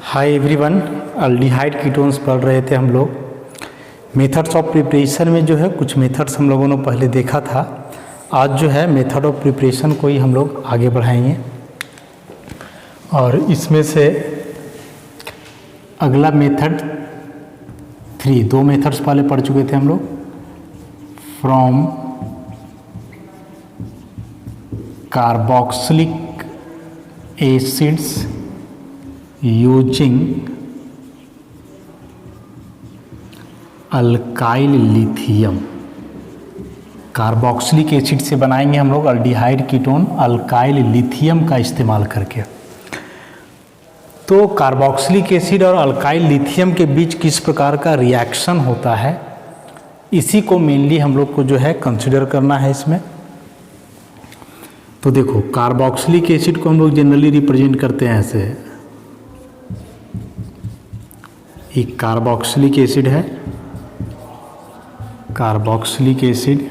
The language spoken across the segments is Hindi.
हाय एवरीवन, अल्डिहाइड कीटोन्स पढ़ रहे थे हम लोग। मेथड्स ऑफ प्रिपरेशन में जो है कुछ मेथड्स हम लोगों ने पहले देखा था। आज जो है मेथड ऑफ प्रिपरेशन को ही हम लोग आगे बढ़ाएंगे और इसमें से अगला मेथड 3, 2 मेथड्स पहले पढ़ चुके थे हम लोग। From carboxylic acids using alkyl lithium. Carboxylic acid से बनाएंगे हम लोग अल्डिहाइड कीटोन अल्काइल लिथियम का इस्तेमाल करके। तो कार्बोक्सिलिक एसिड और अल्काइल लिथियम के बीच किस प्रकार का रिएक्शन होता है, इसी को मेनली हम लोग को जो है कंसिडर करना है इसमें। तो देखो, कार्बोक्सिलिक एसिड को हम लोग जनरली रिप्रेजेंट करते हैं ऐसे। एक कार्बोक्सिलिक एसिड है, कार्बोक्सिलिक एसिड,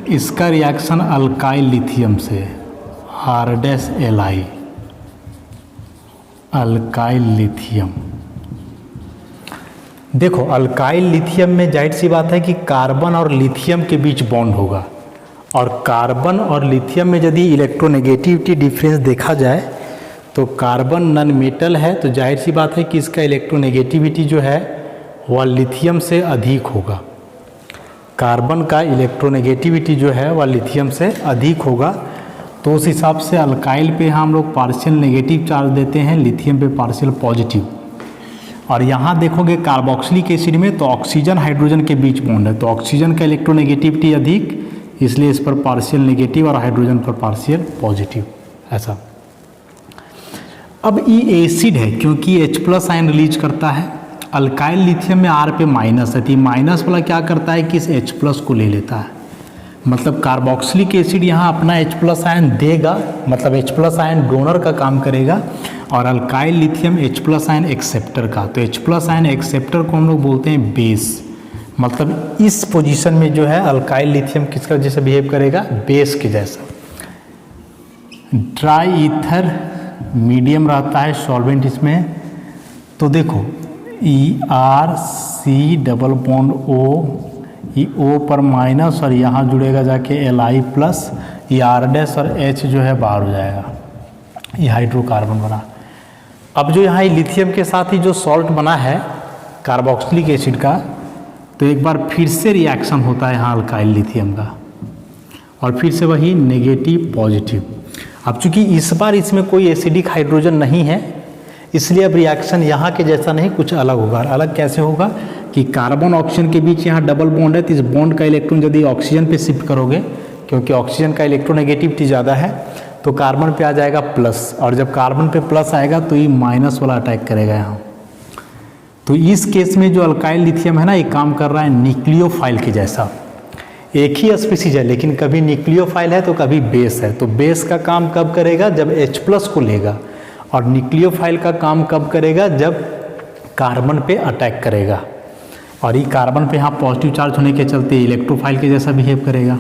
इसका रिएक्शन अल्काइल लिथियम से R-Li, अल्काइल लिथियम। देखो, अल्काइल लिथियम में जाहिर सी बात है कि कार्बन और लिथियम के बीच बॉन्ड होगा, और कार्बन और लिथियम में यदि इलेक्ट्रोनेगेटिविटी डिफरेंस देखा जाए तो कार्बन नॉन मेटल है, तो जाहिर सी बात है कि इसका इलेक्ट्रोनेगेटिविटी जो है वह लिथियम से अधिक होगा। कार्बन का इलेक्ट्रोनेगेटिविटी जो है वह लिथियम से अधिक होगा। तो उस हिसाब से अल्काइल पे हम लोग पार्शियल नेगेटिव चार्ज देते हैं, लिथियम पे पार्शियल पॉजिटिव। और यहाँ देखोगे कार्बोक्सिलिक एसिड में तो ऑक्सीजन हाइड्रोजन के बीच बॉन्ड है, तो ऑक्सीजन का इलेक्ट्रोनेगेटिविटी अधिक, इसलिए इस पर पार्शियल नेगेटिव और हाइड्रोजन पर पार्शियल पॉजिटिव, ऐसा। अब ये एसिड है क्योंकि H+ आयन रिलीज करता है। अल्काइल लिथियम में R पे माइनस है, तो माइनस वाला क्या करता है कि इस H+ को ले लेता है। मतलब कार्बोक्सिलिक एसिड यहाँ अपना H+ आयन देगा, मतलब H+ आयन डोनर का काम करेगा, और alkyl lithium H+ ion acceptor का। तो H+ आयन एक्सेप्टर को हम लोग बोलते हैं बेस। मतलब इस पोजीशन में जो है अल्काइल लिथियम किसका जैसा बिहेव करेगा, बेस के जैसा। ड्राई ईथर मीडियम रहता है सॉल्वेंट इसमें। तो देखो, ER-C डबल बॉन्ड O, ये O पर माइनस और यहाँ जुड़ेगा जाके Li+, ये R' और H जो है बाहर हो जाएगा, ये हाइड्रोकार्बन बना। अब जो यहाँ लिथियम के साथ ही जो सॉल्ट बना है कार्बोक्सिलिक एसिड का, तो एक बार फिर से रिएक्शन होता है यहाँ अल्काइल लिथियम का, और फिर से वही नेगेटिव पॉजिटिव। अब चूंकि इस बार इसमें कोई एसिडिक हाइड्रोजन नहीं है, इसलिए अब रिएक्शन यहाँ के जैसा नहीं, कुछ अलग होगा। अलग कैसे होगा कि कार्बन ऑक्सीजन के बीच यहाँ डबल बॉन्ड है, तो इस बॉन्ड का इलेक्ट्रॉन यदि ऑक्सीजन पे शिफ्ट करोगे, क्योंकि ऑक्सीजन का इलेक्ट्रोनेगेटिविटी ज़्यादा है, तो कार्बन पे आ जाएगा प्लस, और जब कार्बन पे प्लस आएगा तो ये माइनस वाला अटैक करेगा यहाँ। तो इस केस में जो अल्काइल लिथियम है ना, ये काम कर रहा है न्यूक्लियोफाइल के जैसा। एक ही स्पीसीज है लेकिन कभी न्यूक्लियोफाइल है तो कभी बेस है। तो बेस का काम कब करेगा, जब H+ को लेगा, और न्यूक्लियोफाइल का काम कब करेगा, जब कार्बन पे अटैक करेगा। और ये कार्बन पे यहाँ पॉजिटिव चार्ज होने के चलते इलेक्ट्रोफाइल के जैसा बिहेव करेगा।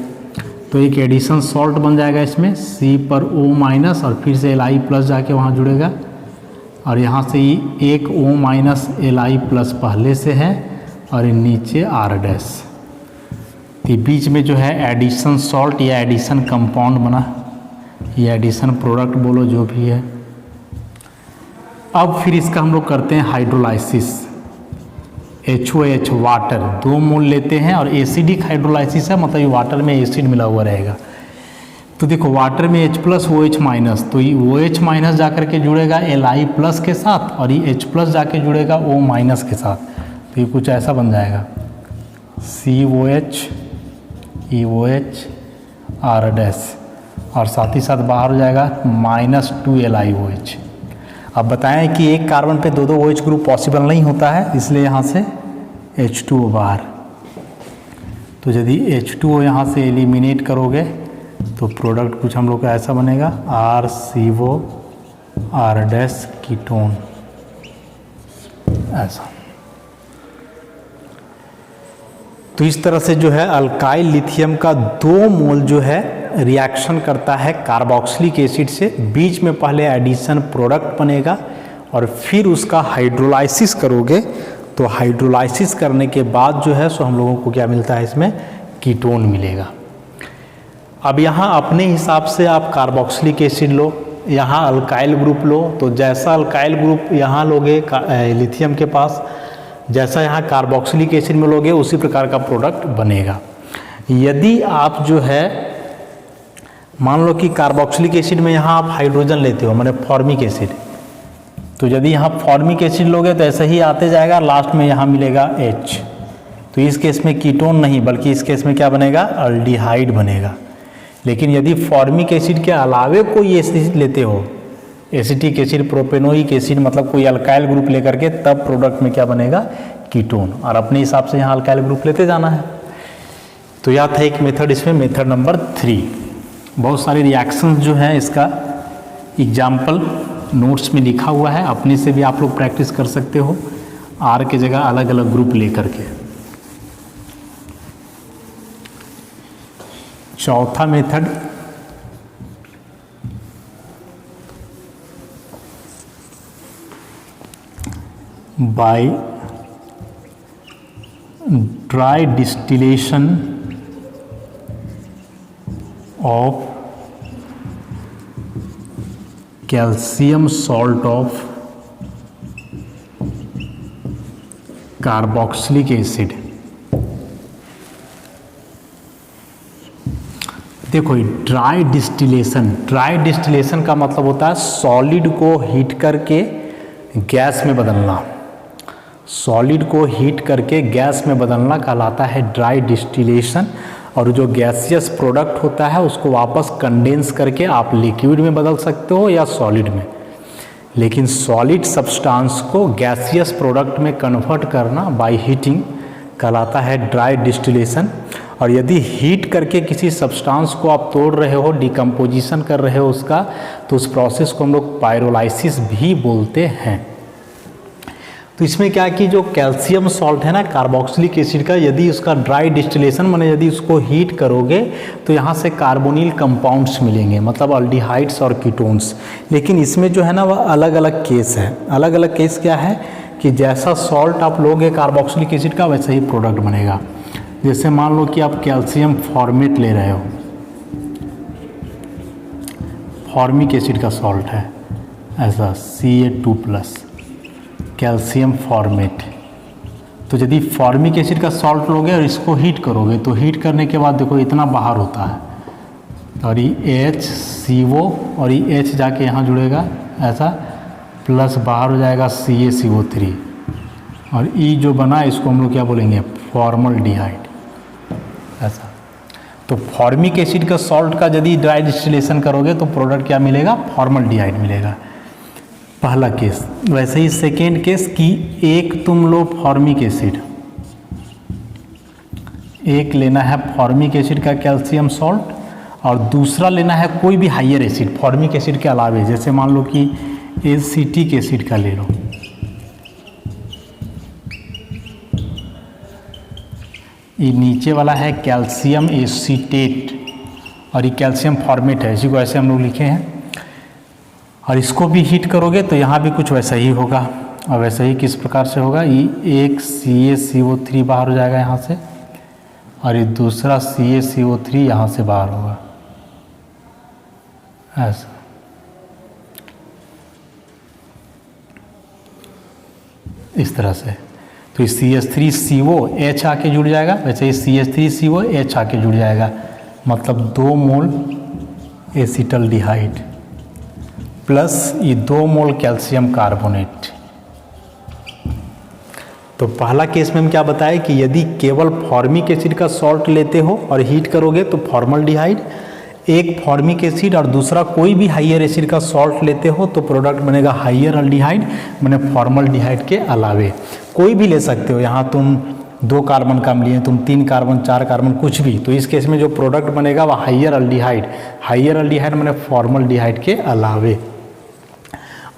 तो एक एडिशन सॉल्ट बन जाएगा इसमें, C पर O- और फिर से Li+ जाके वहाँ जुड़ेगा, और यहाँ से ये एक O- Li+ पहले से है, और ये नीचे R'। ये बीच में जो है एडिशन सॉल्ट या एडिशन कंपाउंड बना, या एडिशन प्रोडक्ट बोलो, जो भी है। अब फिर इसका हम लोग करते हैं हाइड्रोलाइसिस। HOH वाटर 2 मोल लेते हैं, और एसिडिक हाइड्रोलाइसिस है, मतलब ये वाटर में एसिड मिला हुआ रहेगा। तो देखो, वाटर में H+ OH-, तो ये OH- जाकर के जुड़ेगा Li+ के साथ, और ये H+ जाके जुड़ेगा O- के साथ। तो ये कुछ ऐसा बन जाएगा, COH EOH R', और साथ ही साथ बाहर हो जाएगा -2 LiOH। अब बताएं कि एक कार्बन पे 2 OH ग्रुप पॉसिबल नहीं होता है, इसलिए यहाँ से H2O बाहर। तो यदि H2O यहाँ से एलिमिनेट करोगे तो प्रोडक्ट कुछ हम लोग का ऐसा बनेगा, RCO R' कीटोन, ऐसा। तो इस तरह से जो है अल्काइल लिथियम का 2 मोल जो है रिएक्शन करता है कार्बोक्सिलिक एसिड से। बीच में पहले एडिशन प्रोडक्ट बनेगा और फिर उसका हाइड्रोलाइसिस करोगे तो हाइड्रोलाइसिस करने के बाद जो है सो हम लोगों को क्या मिलता है, इसमें कीटोन मिलेगा। अब यहाँ अपने हिसाब से आप कार्बोक्सिलिक एसिड लो, यहाँ अल्काइल ग्रुप लो, तो जैसा अल्काइल ग्रुप यहाँ लोगे लिथियम के पास, जैसा यहाँ कार्बोक्सिलिक एसिड में लोगे उसी प्रकार का प्रोडक्ट बनेगा। यदि आप जो है मान लो कि कार्बोक्सिलिक एसिड में यहाँ आप हाइड्रोजन लेते हो, माने फॉर्मिक एसिड, तो यदि यहाँ फॉर्मिक एसिड लोगे तो ऐसे ही आते जाएगा, लास्ट में यहाँ मिलेगा H। तो इस केस में कीटोन नहीं बल्कि इस केस में क्या बनेगा, अल्डिहाइड बनेगा। लेकिन यदि फॉर्मिक एसिड के अलावे कोई एसिड लेते हो, एसिटिक एसिड, प्रोपेनोइक एसिड, मतलब कोई अल्काइल ग्रुप लेकर के, तब प्रोडक्ट में क्या बनेगा, कीटोन। और अपने हिसाब से यहाँ अल्काइल ग्रुप लेते जाना है। तो यह था एक मेथड, इसमें मेथड नंबर 3। बहुत सारे रिएक्शंस जो हैं इसका एग्जाम्पल नोट्स में लिखा हुआ है, अपने से भी आप लोग प्रैक्टिस कर सकते हो, आर के जगह अलग अलग ग्रुप लेकर के। चौथा method by dry distillation of calcium salt of carboxylic acid. देखो ड्राई डिस्टिलेशन का मतलब होता है सॉलिड को हीट करके गैस में बदलना। सॉलिड को हीट करके गैस में बदलना कहलाता है ड्राई डिस्टिलेशन। और जो गैसियस प्रोडक्ट होता है उसको वापस कंडेंस करके आप लिक्विड में बदल सकते हो या सॉलिड में। लेकिन सॉलिड सब्सटेंस को गैसियस प्रोडक्ट में कन्वर्ट करना बाय हीटिंग कहलाता है ड्राई डिस्टिलेशन। और यदि हीट करके किसी सब्सटेंस को आप तोड़ रहे हो, डिकम्पोजिशन कर रहे हो उसका, तो उस प्रोसेस को हम लोग पायरोलाइसिस भी बोलते हैं। तो इसमें क्या है कि जो कैल्शियम सॉल्ट है ना कार्बोक्सिलिक एसिड का, यदि उसका ड्राई डिस्टिलेशन माने यदि उसको हीट करोगे तो यहाँ से कार्बोनिल कंपाउंड्स मिलेंगे, मतलब अल्डिहाइड्स और कीटोन्स। लेकिन इसमें जो है ना वह अलग अलग केस है। अलग अलग केस क्या है कि जैसा सॉल्ट आप लोगे कार्बोक्सिलिक एसिड का वैसा ही प्रोडक्ट बनेगा। जैसे मान लो कि आप कैल्शियम फॉर्मेट ले रहे हो, फॉर्मिक एसिड का सॉल्ट है ऐसा Ca2+, कैल्शियम फॉर्मेट। तो यदि फॉर्मिक एसिड का सॉल्ट लोगे और इसको हीट करोगे तो हीट करने के बाद देखो इतना बाहर होता है, और ये HCO और ये H जाके यहाँ जुड़ेगा ऐसा, प्लस बाहर हो जाएगा CaCO3, और E जो बना इसको हम लोग क्या बोलेंगे, फॉर्मल्डिहाइड ऐसा। तो फॉर्मिक एसिड का सॉल्ट का यदि ड्राई डिस्टिलेशन करोगे तो प्रोडक्ट क्या मिलेगा, फॉर्मल्डिहाइड मिलेगा, पहला केस। वैसे ही सेकेंड केस कि एक तुम लो फॉर्मिक एसिड, एक लेना है फॉर्मिक एसिड का कैल्शियम सॉल्ट और दूसरा लेना है कोई भी हाइयर एसिड फॉर्मिक एसिड के अलावे, जैसे मान लो कि एसिटिक एसिड का ले लो। ये नीचे वाला है कैल्शियम एसीटेट और ये कैल्शियम फॉर्मेट है, इसी को ऐसे हम लोग लिखे हैं। और इसको भी हीट करोगे तो यहाँ भी कुछ वैसा ही होगा। और वैसा ही किस प्रकार से होगा, ये एक CaCO3 बाहर हो जाएगा यहाँ से, और ये दूसरा CaCO3 यहाँ से बाहर होगा ऐसा। इस तरह से तो ये CH3CO H आके जुड़ जाएगा, वैसे ही CH3CO H आके जुड़ जाएगा, मतलब 2 मोल एसिटल्डिहाइड प्लस ये 2 मोल कैल्शियम कार्बोनेट। तो पहला केस में हम क्या बताए कि यदि केवल फॉर्मिक एसिड का सॉल्ट लेते हो और हीट करोगे तो फॉर्मल्डिहाइड, एक फॉर्मिक एसिड और दूसरा कोई भी हाइयर एसिड का सॉल्ट लेते हो तो प्रोडक्ट बनेगा हाइयर अल्डिहाइड, माने फॉर्मल्डिहाइड के अलावे कोई भी ले सकते हो। यहाँ तुम 2 कार्बन कम लिए, तुम 3 कार्बन 4 कार्बन कुछ भी, तो इस केस में जो प्रोडक्ट बनेगा वह हाइयर अल्डिहाइड माने फॉर्मल्डिहाइड के अलावे।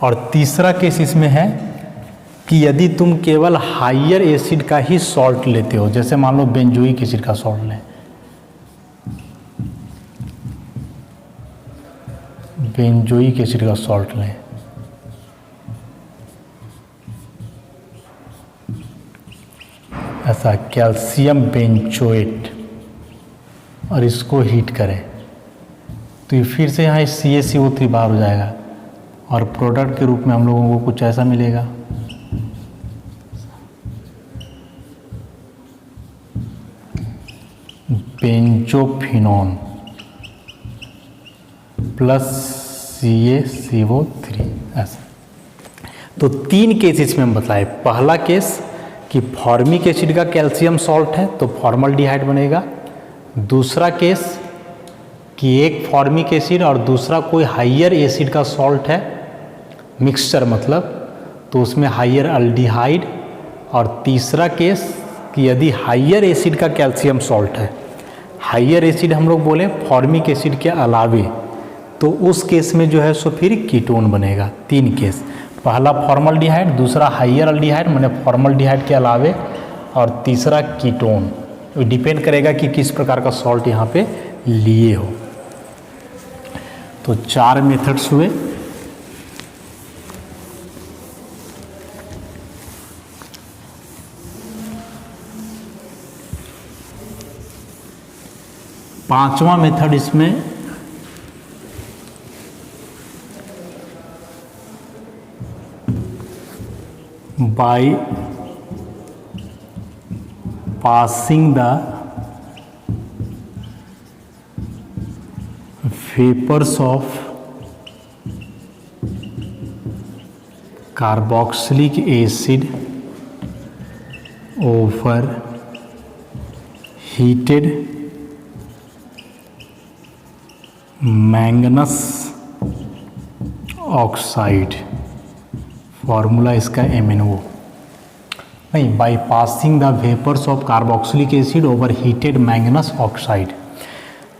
और तीसरा केस इसमें है कि यदि तुम केवल हाइयर एसिड का ही सॉल्ट लेते हो, जैसे मान लो बेंजोइक एसिड का सॉल्ट लें, बेंजोइक एसिड का सॉल्ट लें, ऐसा कैल्शियम बेंजोएट और इसको हीट करें तो ये फिर से यहाँ CaCO3 बाहर हो जाएगा और प्रोडक्ट के रूप में हम लोगों को कुछ ऐसा मिलेगा। बेंजोफिनोन प्लस CaCO3 ऐसा। तो 3 केस इसमें हम बताए। पहला केस कि फॉर्मिक एसिड का कैल्शियम सॉल्ट है तो फॉर्मल्डिहाइड बनेगा। दूसरा केस कि एक फॉर्मिक एसिड और दूसरा कोई हाइयर एसिड का सॉल्ट है, मिक्सचर मतलब, तो उसमें हाइयर अल्डिहाइड। और तीसरा केस कि यदि हाइयर एसिड का कैल्शियम सॉल्ट है, हाइयर एसिड हम लोग बोले फॉर्मिक एसिड के अलावे, तो उस केस में जो है सो फिर कीटोन बनेगा। 3 केस, पहला फॉर्मल्डिहाइड, दूसरा हाइयर अल्डिहाइड माने फॉर्मल्डिहाइड के अलावे, और तीसरा कीटोन। तो डिपेंड करेगा कि किस प्रकार का सॉल्ट यहाँ पे लिए हो। तो 4 मेथड्स हुए। पांचवा मेथड इसमें by passing the vapors of carboxylic acid over heated manganous oxide, formula इसका MnO नहीं, by passing the vapours of carboxylic acid over heated manganous oxide.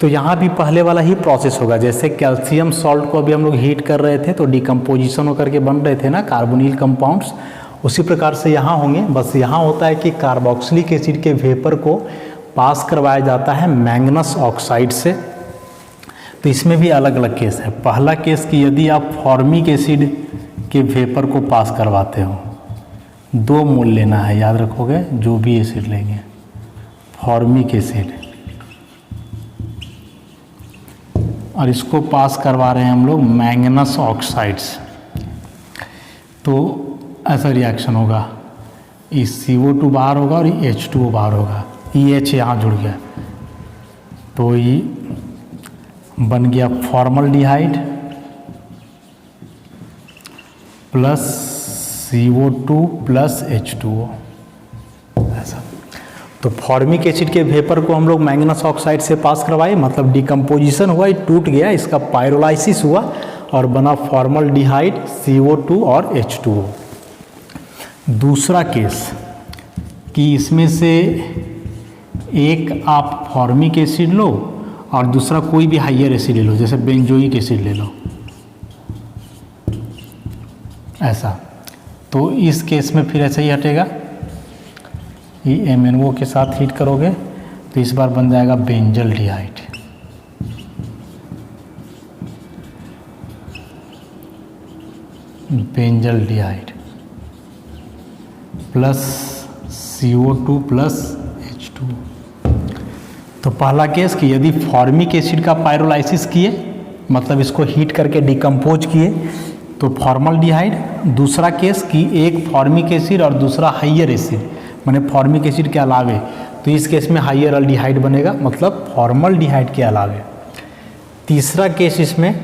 तो यहाँ भी पहले वाला ही प्रोसेस होगा। जैसे कैल्शियम सॉल्ट को अभी हम लोग हीट कर रहे थे तो डिकम्पोजिशन होकर के बन रहे थे ना कार्बोनिल कंपाउंड्स, उसी प्रकार से यहाँ होंगे। बस यहाँ होता है कि कार्बोक्सिलिक एसिड के वेपर को पास करवाया जाता है मैंगनस ऑक्साइड से। तो इसमें भी अलग अलग केस है। पहला केस कि यदि आप फॉर्मिक एसिड के वेपर को पास करवाते हो, 2 मोल लेना है, याद रखोगे, जो भी एसिड लेंगे, फॉर्मिक एसिड, और इसको पास करवा रहे हैं हम लोग मैंगनस ऑक्साइड्स, तो ऐसा रिएक्शन होगा, ये CO2 बाहर होगा और ये H2O बाहर होगा, EH यहाँ जुड़ गया, तो ये बन गया formaldehyde plus CO2 plus H2O ऐसा। तो फॉर्मिक एसिड के वेपर को हम लोग मैंगनस ऑक्साइड से पास करवाए, मतलब डिकम्पोजिशन हुआ, ये टूट गया, इसका पायरोलाइसिस हुआ और बना फॉर्मल्डिहाइड, CO2 और H2O। दूसरा केस कि इसमें से एक आप फॉर्मिक एसिड लो और दूसरा कोई भी हाइयर एसिड ले लो, जैसे बेंजोइक एसिड ले लो ऐसा। तो इस केस में फिर ऐसे ही हटेगा, ये MnO के साथ हीट करोगे तो इस बार बन जाएगा benzaldehyde, benzaldehyde plus CO2 plus H2। तो पहला केस कि यदि फॉर्मिक एसिड का पायरोलाइसिस किए, मतलब इसको हीट करके डिकम्पोज किए, तो फॉर्मल्डिहाइड। दूसरा केस कि एक फॉर्मिक एसिड और दूसरा हाइयर एसिड, माने फॉर्मिक एसिड के अलावे, तो इस केस में हाइयर अल्डिहाइड बनेगा, मतलब फॉर्मल्डिहाइड के अलावे। तीसरा केस इसमें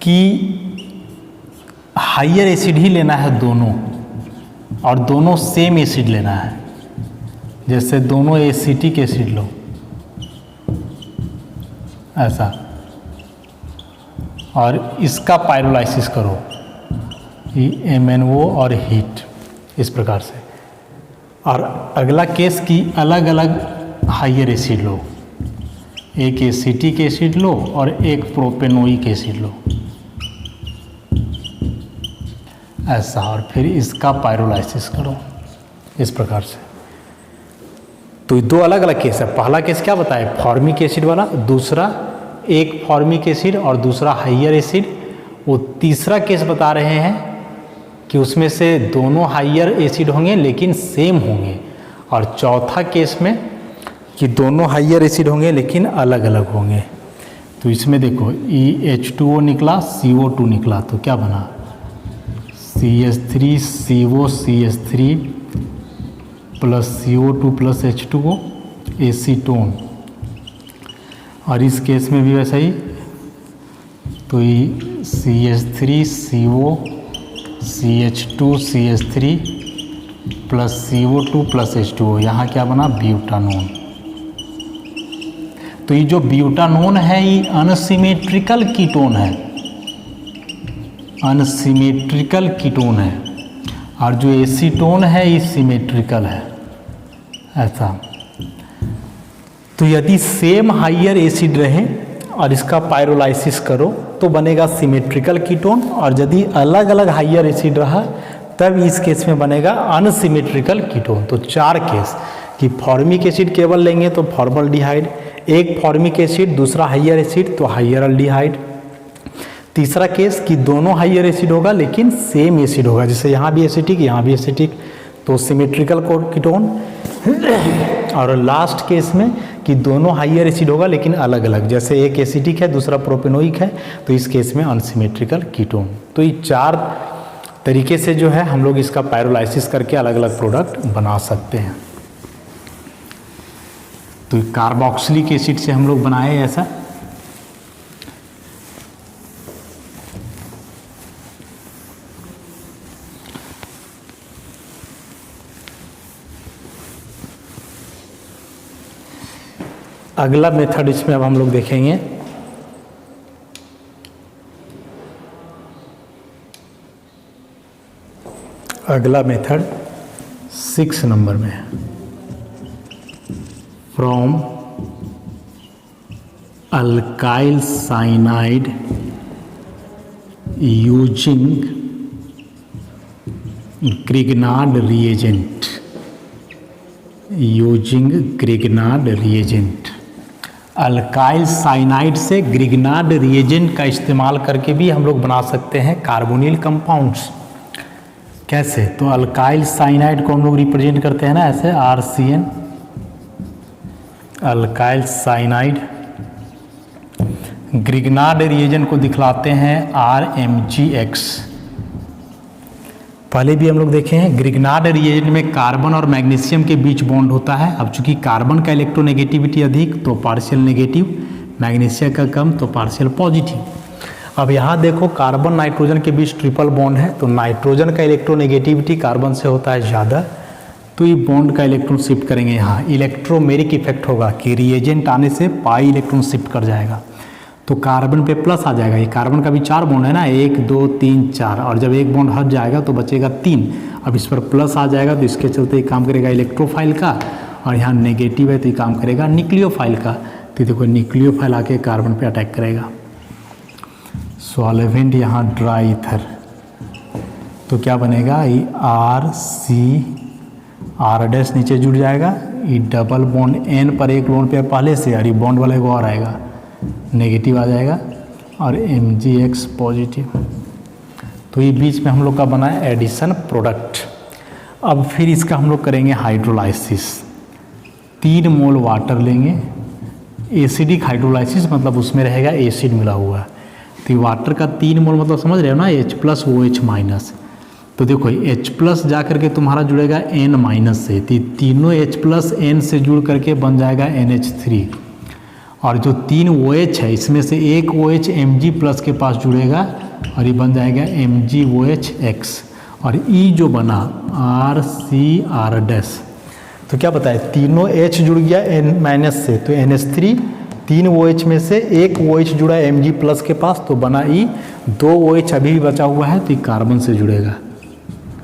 कि हाइयर एसिड ही लेना है दोनों, और दोनों सेम एसिड लेना है, जैसे दोनों एसिटिक एसिड लो ऐसा, और इसका पायरोलाइसिस करो, ये MnO और हीट, इस प्रकार से। और अगला केस की अलग अलग हाइयर एसिड लो, एक एसिटिक एसिड लो और एक प्रोपेनोइक एसिड लो ऐसा, और फिर इसका पायरोलाइसिस करो, इस प्रकार से। तो 2 अलग अलग केस है। पहला केस क्या बताए, फॉर्मिक एसिड वाला, दूसरा एक फॉर्मिक एसिड और दूसरा हाइयर एसिड। वो तीसरा केस बता रहे हैं कि उसमें से दोनों हाइयर एसिड होंगे लेकिन सेम होंगे, और चौथा केस में कि दोनों हाइयर एसिड होंगे लेकिन अलग अलग होंगे। तो इसमें देखो EH2O निकला, CO2 निकला, तो क्या बना CH3CO CH3 plus CO2 plus H2O acetone. और इस केस में भी वैसा ही, तो ये CH3CO CH2 CH3 plus CO2 plus H2O, यहाँ क्या बना ब्यूटानोन। तो ये जो ब्यूटानोन है ये अनसिमेट्रिकल कीटोन है, अनसिमेट्रिकल कीटोन है, और जो एसीटोन है ये सिमेट्रिकल है, ऐसा। तो यदि सेम हाइयर एसिड रहे और इसका पायरोलाइसिस करो तो बनेगा सिमेट्रिकल कीटोन, और यदि अलग अलग हाइयर एसिड रहा तब इस केस में बनेगा अनसिमेट्रिकल कीटोन। तो 4 केस कि फॉर्मिक एसिड केवल लेंगे तो फॉर्मल्डिहाइड, एक फॉर्मिक एसिड दूसरा हाइयर एसिड तो हाइयर अल्डिहाइड, तीसरा केस कि दोनों हाइयर एसिड होगा लेकिन सेम एसिड होगा, जैसे यहाँ भी एसिटिक यहाँ भी एसिटिक, तो सिमेट्रिकल कीटोन। और लास्ट केस में कि दोनों हाइयर एसिड होगा लेकिन अलग अलग, जैसे एक एसिटिक है दूसरा प्रोपेनोइक है, तो इस केस में अनसिमेट्रिकल कीटोन। तो ये 4 तरीके से जो है हम लोग इसका पायरोलाइसिस करके अलग अलग प्रोडक्ट बना सकते हैं। तो कार्बोक्सिलिक एसिड से हम लोग बनाए ऐसा। अगला मेथड इसमें अब हम लोग देखेंगे, अगला मेथड 6 नंबर में है। From alkyl cyanide using Grignard reagent, using Grignard reagent. Alkyl cyanide से ग्रिग्नार्ड रिएजेंट का इस्तेमाल करके भी हम लोग बना सकते हैं कार्बोनिल कंपाउंड्स। कैसे? तो अल्काइल साइनाइड को हम लोग रिप्रेजेंट करते हैं ना ऐसे RCN, alkyl cyanide. Grignard reagent को दिखलाते हैं RMgX। पहले भी हम लोग देखे हैं ग्रिग्नार्ड रिएजेंट में कार्बन और मैग्नीशियम के बीच बॉन्ड होता है। अब चूंकि कार्बन का इलेक्ट्रोनेगेटिविटी अधिक तो पार्शियल नेगेटिव, मैग्नीशियम का कम तो पार्शियल पॉजिटिव। अब यहाँ देखो कार्बन नाइट्रोजन के बीच ट्रिपल बॉन्ड है, तो नाइट्रोजन का इलेक्ट्रोनेगेटिविटी कार्बन से होता है ज़्यादा, तो ये बॉन्ड का इलेक्ट्रॉन शिफ्ट करेंगे। यहाँ इलेक्ट्रोमेरिक इफेक्ट होगा कि रिएजेंट आने से पाई इलेक्ट्रॉन शिफ्ट कर जाएगा, तो कार्बन पे प्लस आ जाएगा। ये कार्बन का भी 4 बॉन्ड है ना, 1 2 3 4, और जब एक बॉन्ड हट जाएगा तो बचेगा 3। अब इस पर प्लस आ जाएगा तो इसके चलते ये काम करेगा इलेक्ट्रोफाइल का, और यहाँ नेगेटिव है तो ये काम करेगा न्यूक्लियोफाइल का। तो देखो न्यूक्लियोफाइल आके कार्बन पे अटैक करेगा। सॉल्वेंट यहाँ ड्राई ईथर, तो क्या बनेगा ये R नीचे जुड़ जाएगा, ये डबल बॉन्ड N पर एक लोन पे पहले से, और ये बॉन्ड वाला एक और आएगा नेगेटिव आ जाएगा, और MgX पॉजिटिव। तो ये बीच में हम लोग का बना है एडिशन प्रोडक्ट। अब फिर इसका हम लोग करेंगे हाइड्रोलाइसिस। 3 मोल वाटर लेंगे, एसिडिक हाइड्रोलाइसिस मतलब उसमें रहेगा एसिड मिला हुआ है। तो वाटर का 3 मोल मतलब समझ रहे हो ना, H+OH-। तो देखो H+ जा करके तुम्हारा जुड़ेगा N- से, तो तीनों H+N से जुड़ करके बन जाएगा NH3। और जो 3 OH है इसमें से एक OH Mg+ के पास जुड़ेगा और ये बन जाएगा MgOH-X। और E जो बना RCR', तो क्या बताए तीनों H जुड़ गया N- से, तो NH3। 3 OH में से एक OH जुड़ा Mg+ के पास तो बना E। 2 OH अभी भी बचा हुआ है तो ये कार्बन से जुड़ेगा,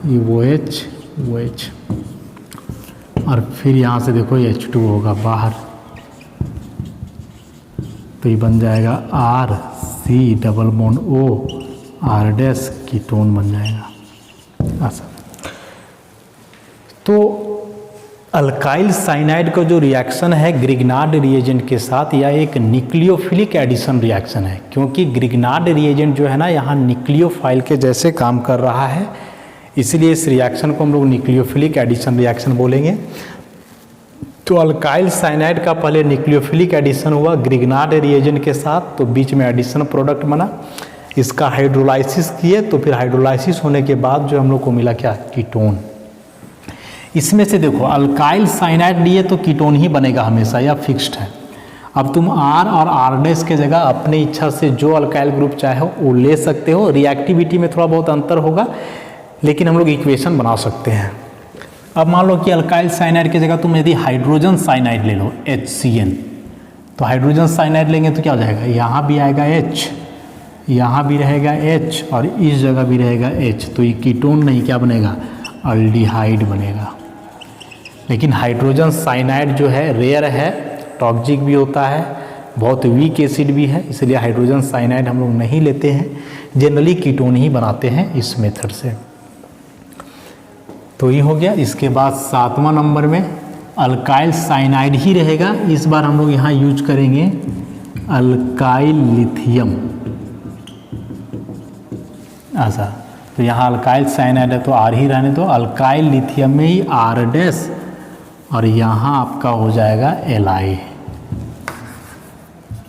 ये OH। और फिर यहाँ से देखो H2 होगा बाहर, तो ये बन जाएगा RC⋯O R' कीटोन बन जाएगा ऐसा। तो अल्काइल साइनाइड का जो रिएक्शन है ग्रिग्नार्ड रिएजेंट के साथ, यह एक न्यूक्लियोफिलिक एडिशन रिएक्शन है, क्योंकि ग्रिग्नार्ड रिएजेंट जो है ना यहाँ न्यूक्लियोफाइल के जैसे काम कर रहा है। इसलिए इस रिएक्शन को हम लोग न्यूक्लियोफिलिक एडिशन रिएक्शन बोलेंगे। तो अल्काइल साइनाइड का पहले न्यूक्लियोफिलिक एडिशन हुआ ग्रिग्नार्ड रिएजेंट के साथ, तो बीच में एडिशन प्रोडक्ट बना, इसका हाइड्रोलाइसिस किए, तो फिर हाइड्रोलाइसिस होने के बाद जो हम लोग को मिला क्या, कीटोन। इसमें से देखो अल्काइल साइनाइड लिए तो कीटोन ही बनेगा हमेशा, या फिक्स्ड है। अब तुम R और R' के जगह अपने इच्छा से जो अल्काइल ग्रुप चाहे वो ले सकते हो। रिएक्टिविटी में थोड़ा बहुत अंतर होगा, लेकिन हम लोग इक्वेशन बना सकते हैं। अब मान लो कि अल्काइल साइनाइड की जगह तुम यदि हाइड्रोजन साइनाइड ले लो HCN, तो हाइड्रोजन साइनाइड लेंगे तो क्या हो जाएगा, यहाँ भी आएगा H, यहाँ भी रहेगा H और इस जगह भी रहेगा H, तो ये कीटोन नहीं क्या बनेगा, अल्डिहाइड बनेगा। लेकिन हाइड्रोजन साइनाइड जो है रेयर है, टॉक्सिक भी होता है, बहुत वीक एसिड भी है, इसलिए हाइड्रोजन साइनाइड हम लोग नहीं लेते हैं, जनरली कीटोन ही बनाते हैं इस मेथड से। तो ये हो गया। इसके बाद 7वां नंबर में अल्काइल साइनाइड ही रहेगा, इस बार हम लोग यहाँ यूज करेंगे अल्काइल लिथियम। ऐसा, तो यहाँ अल्काइल साइनाइड है तो R ही रहने दो, अल्काइल लिथियम में ही R' और यहाँ आपका हो जाएगा Li।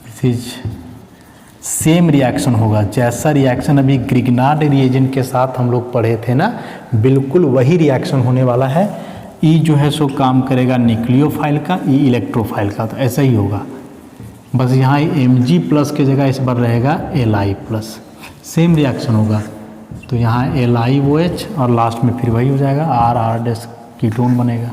This is same reaction होगा, जैसा रिएक्शन अभी ग्रिग्नार्ड रिएजेंट के साथ हम लोग पढ़े थे ना, बिल्कुल वही रिएक्शन होने वाला है। E जो है सो काम करेगा न्यूक्लियोफाइल का, E इलेक्ट्रोफाइल का, तो ऐसा ही होगा, बस यहाँ Mg+ के जगह इस बार रहेगा Li+, सेम रिएक्शन होगा। तो यहाँ LiOH और लास्ट में फिर वही हो जाएगा R कीटोन बनेगा।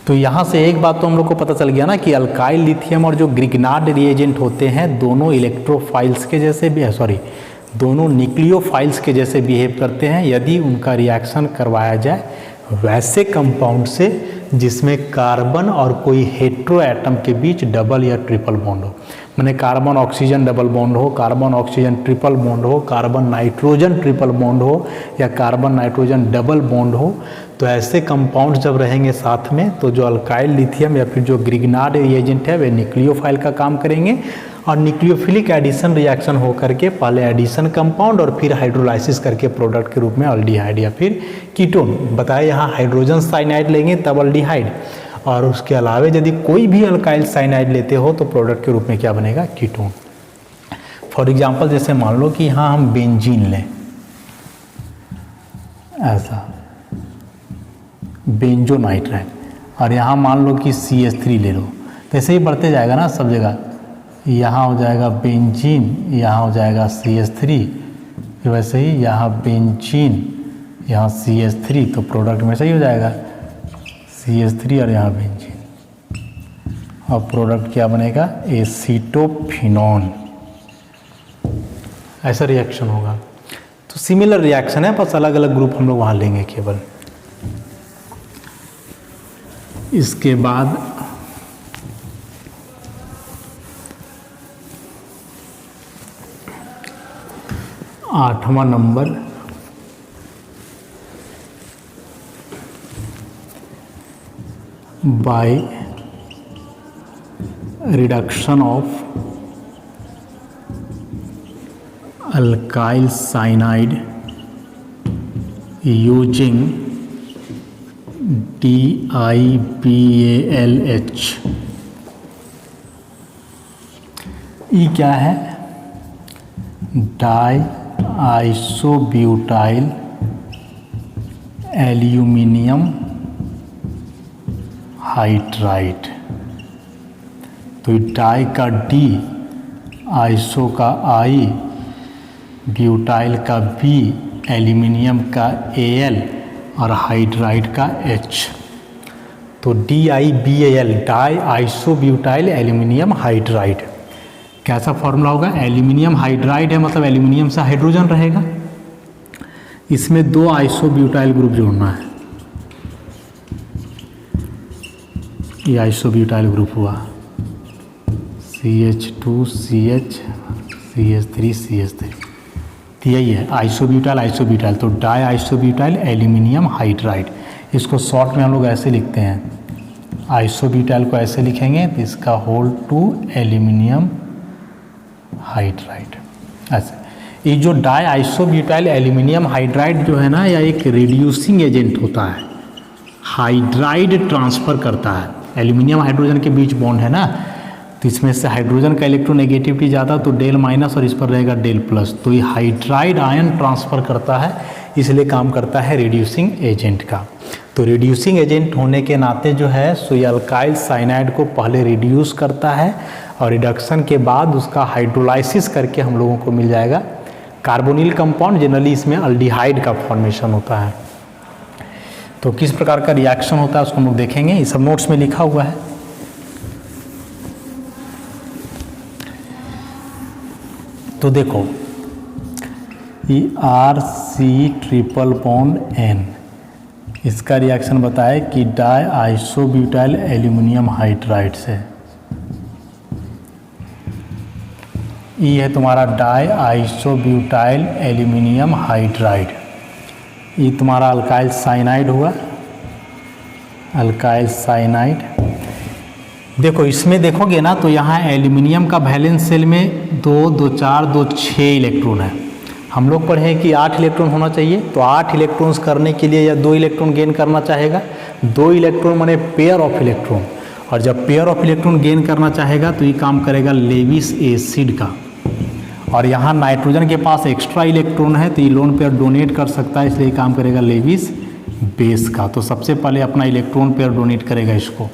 तो यहाँ से एक बात तो हम लोग को पता चल गया ना कि अल्काइल लिथियम और जो ग्रिग्नार्ड रिएजेंट होते हैं दोनों इलेक्ट्रोफाइल्स के जैसे भी दोनों न्यूक्लियोफाइल्स के जैसे बिहेव करते हैं यदि उनका रिएक्शन करवाया जाए वैसे कंपाउंड से जिसमें कार्बन और कोई हेट्रो एटम के बीच डबल या ट्रिपल बॉन्ड हो। माने कार्बन ऑक्सीजन डबल बॉन्ड हो, कार्बन ऑक्सीजन ट्रिपल बॉन्ड हो, कार्बन नाइट्रोजन ट्रिपल बॉन्ड हो या कार्बन नाइट्रोजन डबल बॉन्ड हो, तो ऐसे कंपाउंड जब रहेंगे साथ में तो जो अल्काइल लिथियम या फिर जो ग्रिग्नार्ड रिएजेंट है वे न्यूक्लियोफाइल का काम करेंगे और न्यूक्लियोफिलिक एडिशन रिएक्शन हो करके पहले एडिशन कंपाउंड और फिर हाइड्रोलाइसिस करके प्रोडक्ट के रूप में अल्डिहाइड या फिर कीटोन। बताया यहाँ हाइड्रोजन साइनाइड लेंगे तब अल्डिहाइड, और उसके अलावा यदि कोई भी अल्काइल साइनाइड लेते हो तो प्रोडक्ट के रूप में क्या बनेगा, कीटोन। फॉर एग्जांपल जैसे मान लो कि यहाँ हम बेंजीन लें, ऐसा बेंजोनाइट्राइड, और यहाँ मान लो कि CH3 ले लो, तो ऐसे ही बढ़ते जाएगा ना सब जगह। यहाँ हो जाएगा बेंजीन, यहाँ हो जाएगा CH3, फिर वैसे ही यहाँ बेंजीन, यहाँ CH3, तो प्रोडक्ट में सही हो जाएगा CH3 और यहाँ बेंजीन, और प्रोडक्ट क्या बनेगा, एसीटोफिनॉन। ऐसा रिएक्शन होगा। तो सिमिलर रिएक्शन है, बस अलग अलग ग्रुप हम लोग वहाँ लेंगे केवल। इसके बाद आठवां number by reduction of alkyl cyanide using DIPALH। ई क्या है, डाई आइसोब्यूटाइल एल्यूमिनियम हाइड्राइड। तो डाई का D, आइसो का I, ब्यूटाइल का B, एल्यूमिनियम का Al और हाइड्राइड का H। तो DIBAL, die isobutyl aluminium hydride. कैसा फॉर्मूला होगा, एल्यूमिनियम हाइड्राइड है मतलब एल्यूमिनियम से हाइड्रोजन रहेगा, इसमें 2 आइसोब्यूटाइल ग्रुप जोड़ना है, ये आइसोब्यूटाइल ग्रुप हुआ CH2CH CH3 CH3, तो यही है आइसोब्यूटाइल आइसोब्यूटाइल। तो डाई आइसोब्यूटाइल एल्यूमिनियम हाइड्राइड, इसको शॉर्ट में हम लोग ऐसे लिखते हैं, आइसोब्यूटाइल को ऐसे लिखेंगे तो इसका होल टू एल्यूमिनियम हाइड्राइड। ऐसे ये जो डाई आइसोब्यूटाइल एल्यूमिनियम हाइड्राइड जो है ना, यह एक रिड्यूसिंग एजेंट होता है, हाइड्राइड ट्रांसफ़र करता है। एल्यूमिनियम हाइड्रोजन के बीच बॉन्ड है ना, तो इसमें से हाइड्रोजन का इलेक्ट्रोनेगेटिविटी ज़्यादा, तो डेल माइनस और इस पर रहेगा डेल प्लस, तो ये हाइड्राइड आयन ट्रांसफ़र करता है, इसलिए काम करता है रिड्यूसिंग एजेंट का। तो रिड्यूसिंग एजेंट होने के नाते जो है सो ये अल्काइल साइनाइड को पहले रिड्यूस करता है और रिडक्शन के बाद उसका हाइड्रोलाइसिस करके हम लोगों को मिल जाएगा कार्बोनिल कंपाउंड। जनरली इसमें अल्डिहाइड का फॉर्मेशन होता है। तो किस प्रकार का रिएक्शन होता है उसको हम लोग देखेंगे, ये सब नोट्स में लिखा हुआ है। तो देखो ये RC∼N इसका रिएक्शन बताए कि डाई आइसोब्यूटाइल एल्यूमिनियम हाइड्राइड से। ये है तुम्हारा डाई आइसोब्यूटाइल एल्यूमिनियम हाइड्राइड, ये तुम्हारा अल्काइल साइनाइड हुआ, अल्काइल साइनाइड। देखो इसमें देखोगे ना तो यहाँ एल्यूमिनियम का वैलेंस शेल में 2, 2, 4, 2, 6 इलेक्ट्रॉन है। हम लोग पढ़े हैं कि 8 इलेक्ट्रॉन होना चाहिए, तो 8 इलेक्ट्रॉन्स करने के लिए या 2 इलेक्ट्रॉन गेन करना चाहेगा। 2 इलेक्ट्रॉन माने पेयर ऑफ इलेक्ट्रॉन, और जब पेयर ऑफ इलेक्ट्रॉन गेन करना चाहेगा तो ये काम करेगा लेविस एसिड का। और यहाँ नाइट्रोजन के पास एक्स्ट्रा इलेक्ट्रॉन है तो ये लोन पेयर डोनेट कर सकता है, इसलिए काम करेगा लेविस बेस का। तो सबसे पहले अपना इलेक्ट्रॉन पेयर डोनेट करेगा इसको,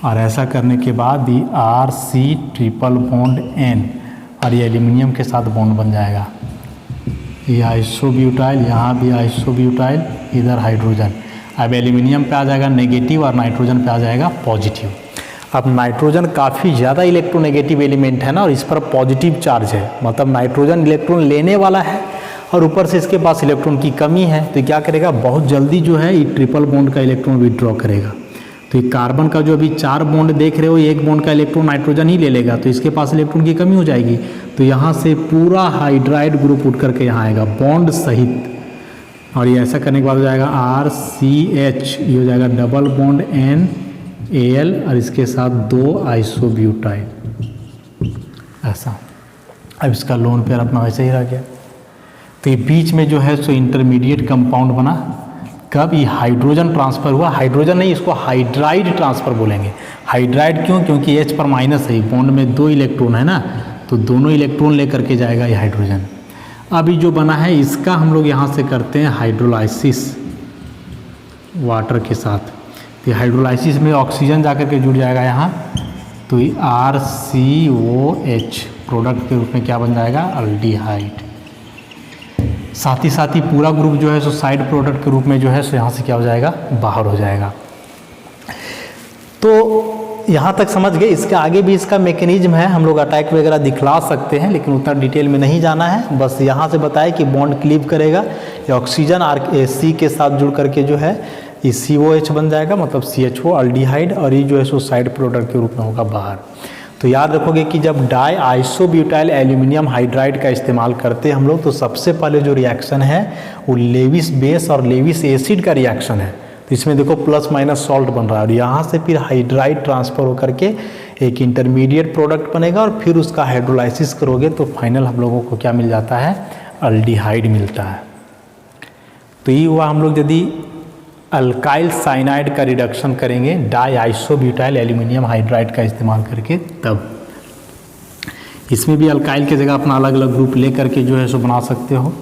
और ऐसा करने के बाद ये RC∼N और ये एल्यूमिनियम के साथ बॉन्ड बन जाएगा। ये आइसोब्यूटाइल, यहाँ भी आइसोब्यूटाइल, इधर हाइड्रोजन। अब एल्यूमिनियम पे आ जाएगा नेगेटिव और नाइट्रोजन पे आ जाएगा पॉजिटिव। अब नाइट्रोजन काफ़ी ज़्यादा इलेक्ट्रोनेगेटिव एलिमेंट है ना, और इस पर पॉजिटिव चार्ज है, मतलब नाइट्रोजन इलेक्ट्रॉन लेने वाला है और ऊपर से इसके पास इलेक्ट्रॉन की कमी है, तो क्या करेगा बहुत जल्दी जो है ये ट्रिपल बॉन्ड का इलेक्ट्रॉन विड्रॉ करेगा। तो ये कार्बन का जो अभी 4 बॉन्ड देख रहे हो, एक बॉन्ड का इलेक्ट्रॉन नाइट्रोजन ही ले लेगा, तो इसके पास इलेक्ट्रॉन की कमी हो जाएगी। तो यहाँ से पूरा हाइड्राइड ग्रुप उठ करके यहाँ आएगा बॉन्ड सहित, और ये ऐसा करने के बाद हो जाएगा RCH, ये हो जाएगा डबल बॉन्ड NAl और इसके साथ 2 आइसोब्यूटाइल, ऐसा। अब इसका लोन पेयर अपना वैसे ही रह गया। तो ये बीच में जो है सो इंटरमीडिएट कंपाउंड बना, कब ये हाइड्रोजन ट्रांसफ़र हुआ, हाइड्रोजन नहीं इसको हाइड्राइड ट्रांसफ़र बोलेंगे। हाइड्राइड क्यों, क्योंकि H पर माइनस है, बॉन्ड में 2 इलेक्ट्रॉन है ना, तो दोनों इलेक्ट्रॉन लेकर के जाएगा ये हाइड्रोजन। अभी जो बना है इसका हम लोग यहाँ से करते हैं हाइड्रोलाइसिस वाटर के साथ। तो हाइड्रोलाइसिस में ऑक्सीजन जाकर के जुड़ जाएगा यहाँ, तो ये RCOH प्रोडक्ट के रूप में क्या बन जाएगा, अल्डिहाइड। साथ ही पूरा ग्रुप जो है सो साइड प्रोडक्ट के रूप में जो है सो यहाँ से क्या हो जाएगा, बाहर हो जाएगा। तो यहाँ तक समझ गए। इसके आगे भी इसका मैकेनिज्म है, हम लोग अटैक वगैरह दिखला सकते हैं, लेकिन उतना डिटेल में नहीं जाना है। बस यहाँ से बताया कि बॉन्ड क्लीव करेगा, ये ऑक्सीजन C के साथ जुड़ करके जो है ये COH बन जाएगा, मतलब CHO अल्डिहाइड, और ये जो है सो साइड प्रोडक्ट के रूप में होगा बाहर। तो याद रखोगे कि जब डाई आइसोब्यूटाइल एल्यूमिनियम हाइड्राइड का इस्तेमाल करते हैं हम लोग, तो सबसे पहले जो रिएक्शन है वो लेविस बेस और लेविस एसिड का रिएक्शन है। तो इसमें देखो प्लस माइनस सॉल्ट बन रहा है, और यहाँ से फिर हाइड्राइड ट्रांसफ़र होकर के एक इंटरमीडिएट प्रोडक्ट बनेगा, और फिर उसका हाइड्रोलाइसिस करोगे तो फाइनल हम लोगों को क्या मिल जाता है, अल्डिहाइड मिलता है। तो ये हुआ हम लोग यदि अल्काइल साइनाइड का रिडक्शन करेंगे डाई आइसोब्यूटाइल एल्यूमिनियम हाइड्राइड का इस्तेमाल करके, तब इसमें भी अल्काइल की जगह अपना अलग अलग ग्रुप ले करके जो है सो बना सकते हो।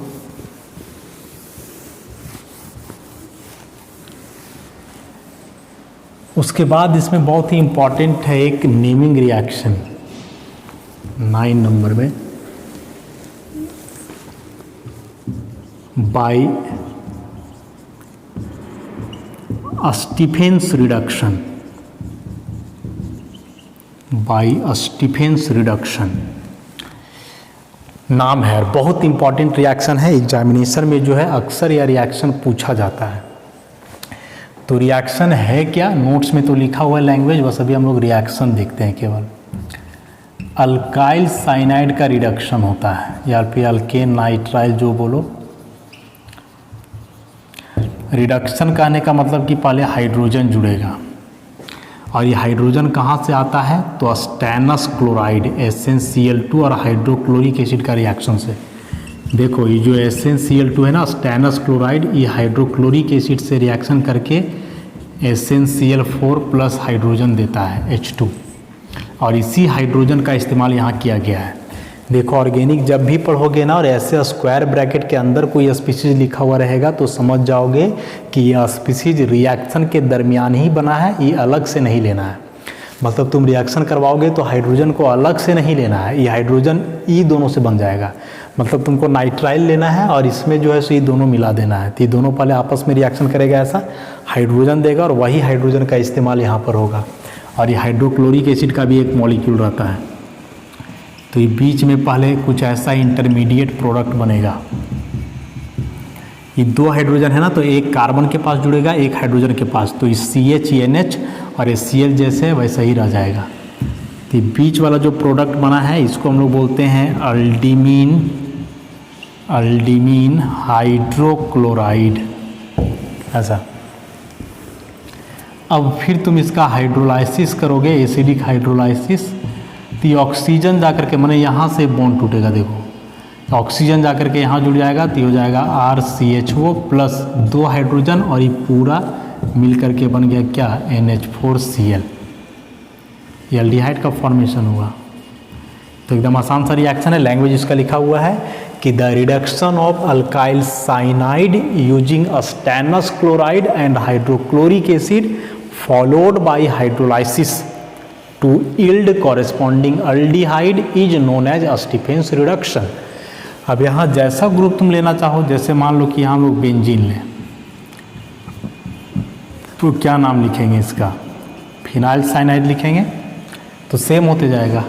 उसके बाद इसमें बहुत ही इम्पॉर्टेंट है एक नेमिंग रिएक्शन 9 नंबर में, by Stephen's reduction, by Stephen's reduction नाम है, बहुत इंपॉर्टेंट रिएक्शन है। एग्जामिनेशन में जो है अक्सर यह रिएक्शन पूछा जाता है। तो रिएक्शन है क्या, नोट्स में तो लिखा हुआ है लैंग्वेज, बस अभी हम लोग रिएक्शन देखते हैं केवल। अल्काइल साइनाइड का रिडक्शन होता है, या फिर अल्केन नाइट्राइल जो बोलो। रिडक्शन कहने का मतलब कि पहले हाइड्रोजन जुड़ेगा, और ये हाइड्रोजन कहाँ से आता है, तो स्टेनस क्लोराइड SnCl2 और हाइड्रोक्लोरिक एसिड का रिएक्शन से। देखो ये जो SnCl2 है ना, स्टेनस क्लोराइड, ये हाइड्रोक्लोरिक एसिड से रिएक्शन करके SnCl4 प्लस हाइड्रोजन देता है H2, और इसी हाइड्रोजन का इस्तेमाल यहाँ किया गया है। देखो ऑर्गेनिक जब भी पढ़ोगे ना और ऐसे स्क्वायर ब्रैकेट के अंदर कोई स्पीसीज लिखा हुआ रहेगा तो समझ जाओगे कि ये स्पीसीज रिएक्शन के दरमियान ही बना है, ये अलग से नहीं लेना है। मतलब तुम रिएक्शन करवाओगे तो हाइड्रोजन को अलग से नहीं लेना है, ये हाइड्रोजन ई दोनों से बन जाएगा। मतलब तुमको नाइट्राइल लेना है और इसमें जो है सो ये दोनों मिला देना है, तो ये दोनों पहले आपस में रिएक्शन करेगा, ऐसा हाइड्रोजन देगा और वही हाइड्रोजन का इस्तेमाल यहाँ पर होगा। और ये हाइड्रोक्लोरिक एसिड का भी एक मॉलिक्यूल रहता है, तो ये बीच में पहले कुछ ऐसा इंटरमीडिएट प्रोडक्ट बनेगा। ये दो हाइड्रोजन है ना, तो एक कार्बन के पास जुड़ेगा, एक हाइड्रोजन के पास, तो इस CH और ये Cl जैसे वैसा ही रह जाएगा। तो बीच वाला जो प्रोडक्ट बना है इसको हम लोग बोलते हैं अल्डीमीन हाइड्रोक्लोराइड, ऐसा। अब फिर तुम इसका हाइड्रोलाइसिस करोगे, एसिडिक हाइड्रोलाइसिस, तो ऑक्सीजन जा कर के माने यहाँ से बॉन्ड टूटेगा। देखो ऑक्सीजन जा कर के यहाँ जुड़ जाएगा, तो हो जाएगा RCHO प्लस 2 हाइड्रोजन और ये पूरा मिल कर के बन गया क्या, NH4Cl। ये एल्डिहाइड का फॉर्मेशन हुआ। तो एकदम आसान सा रिएक्शन है। लैंग्वेज इसका लिखा हुआ है कि the reduction of alkyl cyanide using stannous chloride and hydrochloric acid followed by hydrolysis to yield corresponding aldehyde is known as Stephen's reduction. अब यहाँ जैसा ग्रुप तुम लेना चाहो, जैसे मान लो कि यहाँ हम लोग बेंजीन लें, तो क्या नाम लिखेंगे इसका, फिनाइल साइनाइड लिखेंगे, तो सेम होते जाएगा।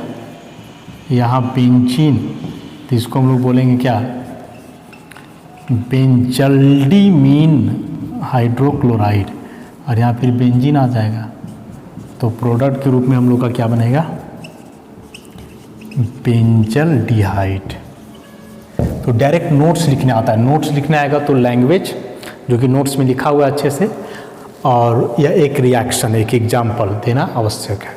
यहाँ बेंजीन, तो इसको हम लोग बोलेंगे क्या, बेंजल्डिमीन हाइड्रोक्लोराइड, और यहाँ फिर बेंजीन आ जाएगा। तो प्रोडक्ट के रूप में हम लोग का क्या बनेगा, बेंजल्डिहाइड। तो डायरेक्ट नोट्स लिखने आता है, नोट्स लिखने आएगा तो लैंग्वेज जो कि नोट्स में लिखा हुआ है अच्छे से, और यह एक रिएक्शन, एक एग्जाम्पल देना आवश्यक है।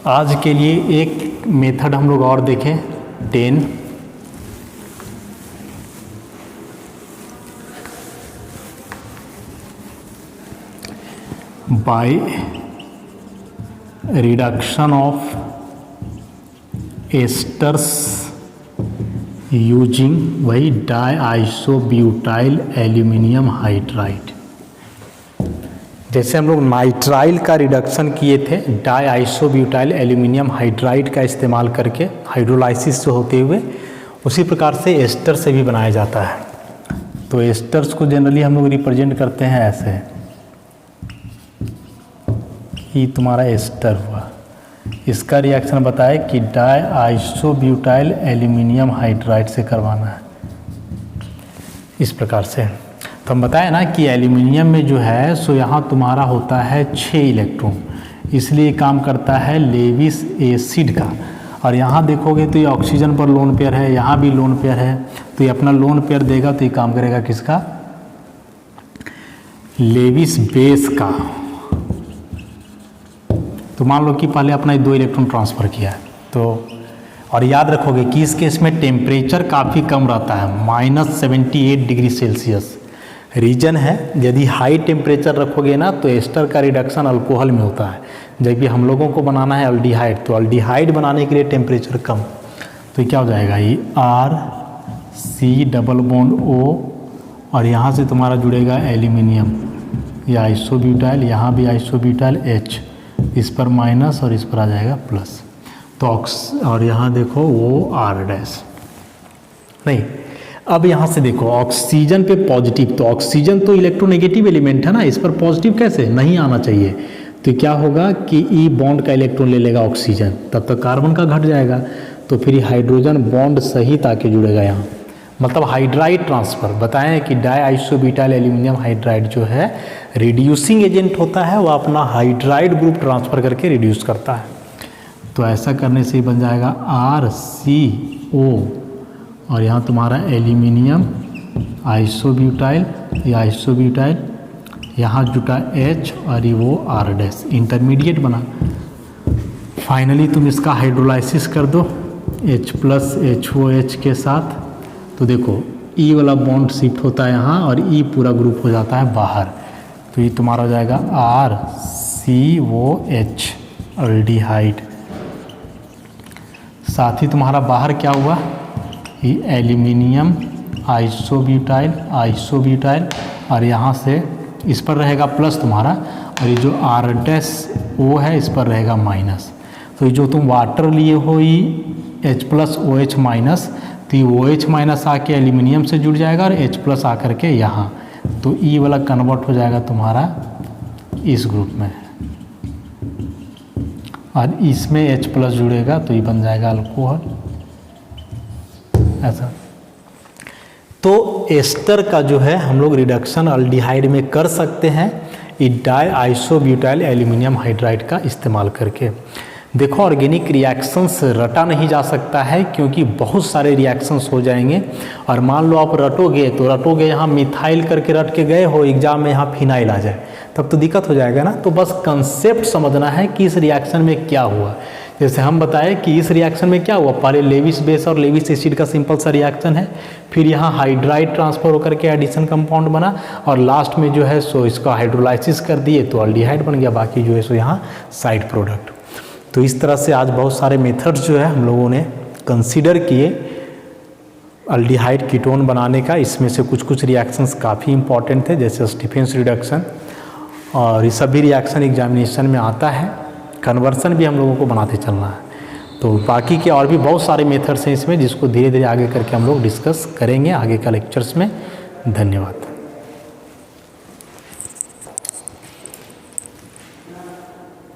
आज के लिए एक मेथड हम लोग और देखें, 10 by reduction of esters using वही डाइआइसोब्यूटाइल एल्यूमिनियम हाइड्राइड। जैसे हम लोग नाइट्राइल का रिडक्शन किए थे डाइआइसोब्यूटाइल एल्यूमिनियम हाइड्राइड का इस्तेमाल करके हाइड्रोलाइसिस से होते हुए, उसी प्रकार से एस्टर से भी बनाया जाता है। तो एस्टर्स को जनरली हम लोग रिप्रेजेंट करते हैं ऐसे, ये तुम्हारा एस्टर हुआ। इसका रिएक्शन बताए कि डाइआइसोब्यूटाइल एल्यूमिनियम हाइड्राइड से करवाना है, इस प्रकार से। तो हम बताए ना कि एल्यूमिनियम में जो है सो यहाँ तुम्हारा होता है 6 इलेक्ट्रॉन, इसलिए काम करता है लेविस एसिड का। और यहाँ देखोगे तो ये ऑक्सीजन पर लोन पेयर है, यहाँ भी लोन पेयर है, तो ये अपना लोन पेयर देगा, तो ये काम करेगा किसका, लेविस बेस का। तो मान लो कि पहले अपना 2 इलेक्ट्रॉन ट्रांसफ़र किया है, तो और याद रखोगे कि इस केस में टेम्परेचर काफ़ी कम रहता है, -78 डिग्री सेल्सियस रीजन है। यदि हाई टेम्परेचर रखोगे ना तो एस्टर का रिडक्शन अल्कोहल में होता है, जबकि हम लोगों को बनाना है अल्डिहाइड, तो अल्डिहाइड बनाने के लिए टेम्परेचर कम। तो क्या हो जाएगा, ये RC⋯O और यहाँ से तुम्हारा जुड़ेगा एल्यूमिनियम, या आइसोब्यूटाइल, यहाँ भी आइसोब्यूटाइल H, इस पर माइनस और इस पर आ जाएगा प्लस। तो और यहाँ देखो वो R' नहीं। अब यहाँ से देखो ऑक्सीजन पे पॉजिटिव, तो ऑक्सीजन तो इलेक्ट्रोनेगेटिव एलिमेंट है ना, इस पर पॉजिटिव कैसे नहीं आना चाहिए। तो क्या होगा कि ई बॉन्ड का इलेक्ट्रॉन ले लेगा ऑक्सीजन, तब तक कार्बन का घट जाएगा, तो फिर हाइड्रोजन बॉन्ड सहित आके जुड़ेगा यहाँ, मतलब हाइड्राइड ट्रांसफ़र। बताएं कि डाइआइसोब्यूटाइल एल्यूमिनियम हाइड्राइड जो है रिड्यूसिंग एजेंट होता है, वह अपना हाइड्राइड ग्रुप ट्रांसफ़र करके रिड्यूस करता है। तो ऐसा करने से ही बन जाएगा RCO, और यहाँ तुम्हारा एल्यूमिनियम आइसोब्यूटाइल, या आइसोब्यूटाइल, यहाँ जुटा H और ये वो R', इंटरमीडिएट बना। फाइनली तुम इसका हाइड्रोलाइसिस कर दो H+HOH के साथ, तो देखो ई वाला बॉन्ड शिफ्ट होता है यहाँ और ई पूरा ग्रुप हो जाता है बाहर, तो ये तुम्हारा हो जाएगा RCOH एल्डिहाइड। साथ ही तुम्हारा बाहर क्या हुआ, ये एल्यूमिनियम आइसोब्यूटाइल और यहाँ से इस पर रहेगा प्लस तुम्हारा, और ये जो R' है इस पर रहेगा माइनस। तो ये जो तुम वाटर लिए हो ये H+OH-, तो ये OH- आके एल्यूमिनियम से जुड़ जाएगा और H+ आकर के यहाँ, तो ई वाला कन्वर्ट हो जाएगा तुम्हारा इस ग्रुप में, और इसमें H+ जुड़ेगा तो ये बन जाएगा अल्कोहल, ऐसा। तो एस्टर का जो है हम लोग रिडक्शन अल्डिहाइड में कर सकते हैं डाई आइसोब्यूटाइल एल्यूमिनियम हाइड्राइड का इस्तेमाल करके। देखो ऑर्गेनिक रिएक्शंस रटा नहीं जा सकता है क्योंकि बहुत सारे रिएक्शंस हो जाएंगे, और मान लो आप रटोगे यहाँ मिथाइल करके रट के गए हो, एग्जाम में यहाँ फिनाइल आ जाए तब तो दिक्कत हो जाएगा ना। तो बस कंसेप्ट समझना है कि इस रिएक्शन में क्या हुआ। जैसे हम बताए कि इस रिएक्शन में क्या हुआ, पहले लेविस बेस और लेविस एसिड का सिंपल सा रिएक्शन है, फिर यहाँ हाइड्राइड ट्रांसफर होकर के एडिशन कंपाउंड बना, और लास्ट में जो है सो इसका हाइड्रोलाइसिस कर दिए तो अल्डिहाइड बन गया, बाकी जो है सो यहाँ साइड प्रोडक्ट। तो इस तरह से आज बहुत सारे मेथड्स जो है हम लोगों ने कंसीडर किए अल्डिहाइड कीटोन बनाने का। इसमें से कुछ रिएक्शंस काफ़ी इंपॉर्टेंट थे, जैसे स्टीफेंस रिडक्शन, और ये सभी रिएक्शन एग्जामिनेशन में आता है। कन्वर्सन भी हम लोगों को बनाते चलना है। तो बाकी के और भी बहुत सारे मेथड्स हैं इसमें, जिसको धीरे धीरे आगे करके हम लोग डिस्कस करेंगे आगे का लेक्चर्स में। धन्यवाद।